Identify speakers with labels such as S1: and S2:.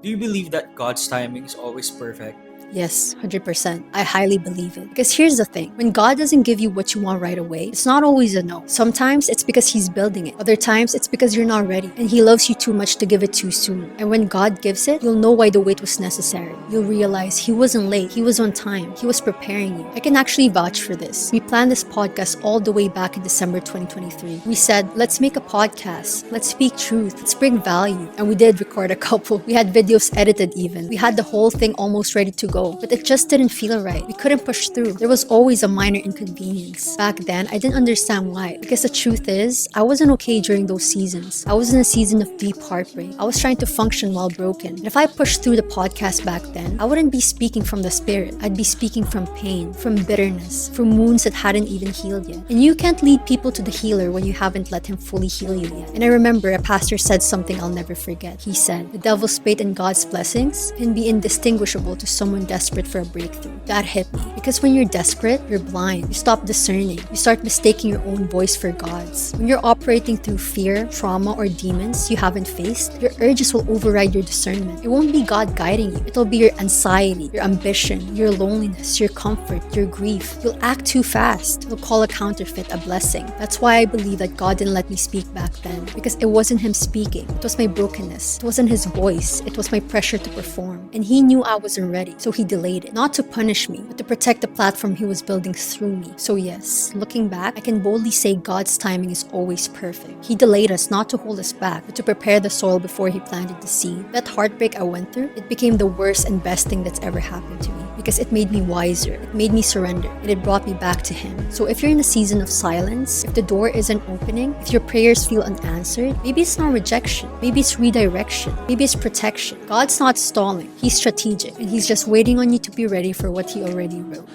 S1: Do you believe that God's timing is always perfect?
S2: Yes, 100%. I highly believe it. Because here's the thing, when God doesn't give you what you want right away, it's not always a no. Sometimes it's because He's building it. Other times it's because you're not ready and He loves you too much to give it too soon. And when God gives it, you'll know why the wait was necessary. You'll realize He wasn't late, He was on time, He was preparing you. I can actually vouch for this. We planned this podcast all the way back in December 2023. We said, let's make a podcast, let's speak truth, let's bring value. And we did record a couple. We had videos edited even. We had the whole thing almost ready to go, but it just didn't feel right. We couldn't push through. There was always a minor inconvenience. Back then, I didn't understand why. Because the truth is, I wasn't okay during those seasons. I was in a season of deep heartbreak. I was trying to function while broken. And if I pushed through the podcast back then, I wouldn't be speaking from the spirit. I'd be speaking from pain, from bitterness, from wounds that hadn't even healed yet. And you can't lead people to the healer when you haven't let him fully heal you yet. And I remember a pastor said something I'll never forget. He said, the devil's fate and God's blessings can be indistinguishable to someone desperate for a breakthrough. That hit me. Because when you're desperate, you're blind. You stop discerning. You start mistaking your own voice for God's. When you're operating through fear, trauma, or demons you haven't faced, your urges will override your discernment. It won't be God guiding you. It'll be your anxiety, your ambition, your loneliness, your comfort, your grief. You'll act too fast. You'll call a counterfeit a blessing. That's why I believe that God didn't let me speak back then. Because it wasn't Him speaking. It was my brokenness. It wasn't His voice. It was my pressure to perform. And He knew I wasn't ready. So He delayed it. Not to punish me, but to protect the platform He was building through me. So yes, looking back, I can boldly say God's timing is always perfect. He delayed us not to hold us back, but to prepare the soil before He planted the seed. That heartbreak I went through, it became the worst and best thing that's ever happened to me. Because it made me wiser, it made me surrender, and it brought me back to Him. So if you're in a season of silence, if the door isn't opening, if your prayers feel unanswered, maybe it's not rejection, maybe it's redirection, maybe it's protection. God's not stalling, He's strategic, and He's just waiting on you to be ready for what He already wrote.